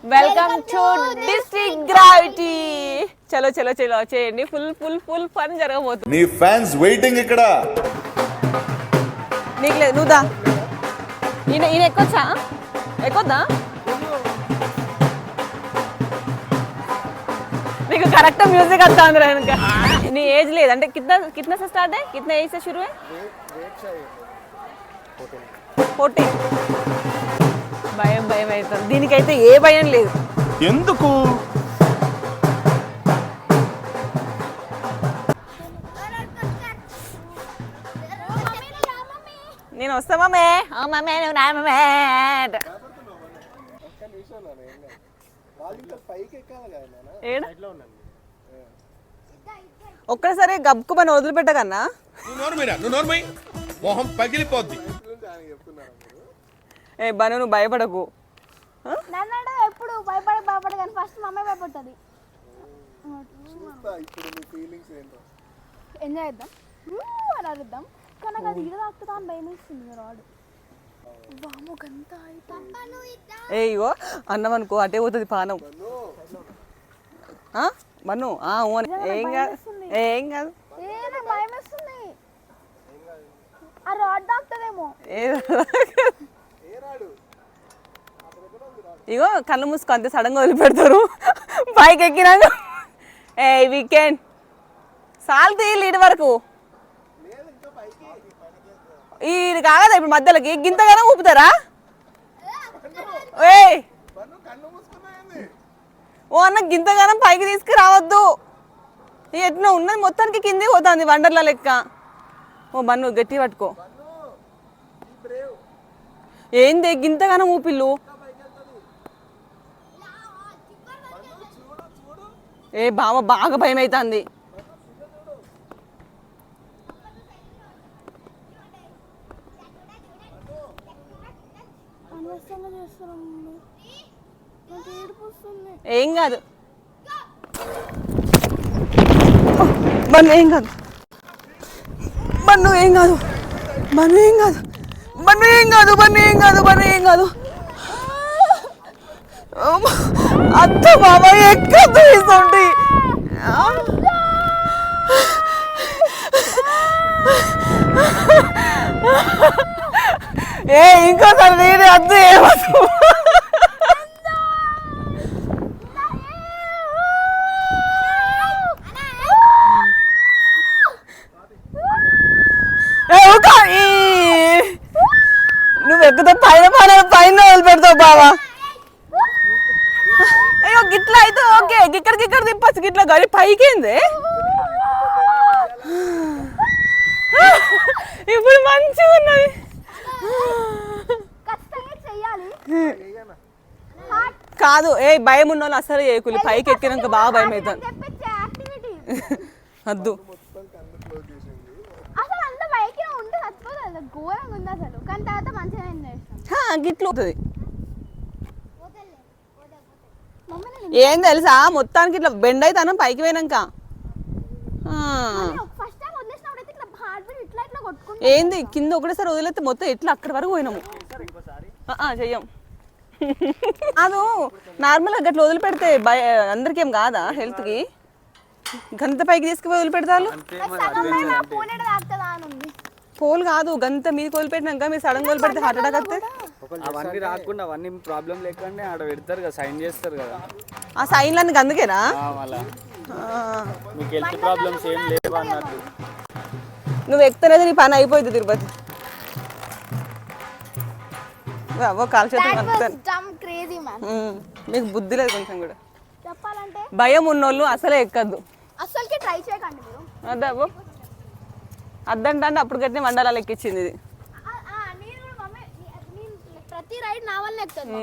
Welcome to district gravity. చలో చలో చలో చేయండి, ఫుల్ ఫుల్ ఫుల్ ఫన్ జరగబోతుంది. నీ ఫ్యాన్స్ వెయిటింగ్ ఇక్కడ. నీకు లేదు, నువ్వు దా. ఈయన ఎక్కొచ్చా? ఎక్కొద్దా? నీకు కరెక్ట్ మ్యూజిక్ వస్తా అందరూ వెనక. నీ ఏజ్ లేదు అంటే कितना से स्टार्ट है, कितना एज से शुरू है? 14. భయం భయం అవుతుంది. దీనికైతే ఏ భయం లేదు. ఎందుకు? నేను వస్తా మమ్మే. మమ్మే నువ్వు నా మమ్మే. ఒక్కసారి గబ్బుకు మనం వదిలిపెట్టకన్నా. మొహం పగిలిపోద్ది. ఏ బను, నువ్వు భయపడకు. నన్ను ఎప్పుడు భయపడ కానీ ఫస్ట్ మమ్మీ భయపడుతుంది. ఎంజాయ్ చేద్దాం అని అడుగుదాం, కానీ అది ఇడ తాకుతా అని భయం వేస్తుంది. రాడు బాము గంత ఏ ఇగో అన్నం అనుకో, అటే పోతుంది పానం. మన్ను ఏం కాదు, ఏం కాదు. నాకు భయం వేస్తుంది. ఆ రాడ్ తాకుతుందేమో. ఇగో కళ్ళు మూసుకో, అంతే సడన్గా వదిలిపెడతారు. పైకి ఎక్కినాక ఏ వీకెండ్ సాల్తీ లీడ్ వరకు ఇది కాదా ఇప్పుడు మధ్యలోకి గింతగానే ఊపుతారా? ఏ ఓ అన్న గింతగానం పైకి తీసుకురావద్దు. ఎట్లా ఉన్నది మొత్తానికి కింది పోతుంది వండర్లా లెక్క. ఓ బన్ను గట్టి పట్టుకో. ఏంది గింతగానం ఊపిల్లు? ఏ బావ బాగా భయం అవుతుంది. ఏం కాదు బన్ను, ఏం కాదు బన్ను, ఏం కాదు బన్ను, ఏం కాదు బన్ను, ఏం కాదు బన్ను, ఏం కాదు బన్ను, ఏం కాదు. అత్త బాబా ఎక్కద్దు ఇస్తుంది. ఏ ఇంకోసారి నేనే అద్దు ఏమద్దు. నువ్వు ఎక్కుతావు పైన పైన పైన వదిలిపెడతావు బావా. అయ్యో గిట్లా అయితే ఓకే, గిక్కడికి ఇక్కడ తిప్పచ్చు గిట్లా, గాలి పైకేంది ఇప్పుడు మంచిగా ఉన్నది. కాదు ఏ భయం ఉన్న వాళ్ళు అసలు చేయకులి, పైకి ఎక్కినాక బాగా భయం అవుతుంది. వద్దు గిట్లు అవుతుంది. ఏం తెలుసా మొత్తానికి ఇట్లా బెండ్ అవుతాను పైకి పోయినాక. ఏంది కింద ఒకటేసారి వదిలేస్తే మొత్తం ఎట్లా అక్కడి వరకు పోయినాము. చెయ్యం అది నార్మల్గా గట్లా వదిలిపెడితే అందరికి ఏం కాదా హెల్త్కి? గంత పైకి తీసుకుపోయి వదిలిపెడతారు. పోల్ కాదు గంత మీదకి వదిలిపెట్టినాక మీరు సడన్ గా వదిలిపెడితే హార్ట్ అటాక్ వస్తే అవన్నీ రాకుండా అవన్నీ ప్రాబ్లం లేకుండా ఆడ పెడతారు కదా, సైన్ చేస్తారు కదా. ఆ సైన్లన్నీ అందుకేనా? మీకు హెల్త్ ప్రాబ్లమ్స్ ఏం లేవు అన్నట్టు. నువ్వు ఎక్కుతనేది నీ పని అయిపోయింది తిరుపతి. కాల్ మీకు బుద్ధి లేదు కొంచెం కూడా. చెప్పాలంటే భయం ఉన్నోళ్ళు అసలే ఎక్కద్దు. అసలుకి ట్రై చేయకండి మీరు. అద్దాబో అద్దంటే అప్పుడు గట్టిన వండాలా ఎక్కించింది ఇది. ప్రతి రైడ్ నా వల్ల ఎక్కుతుంది.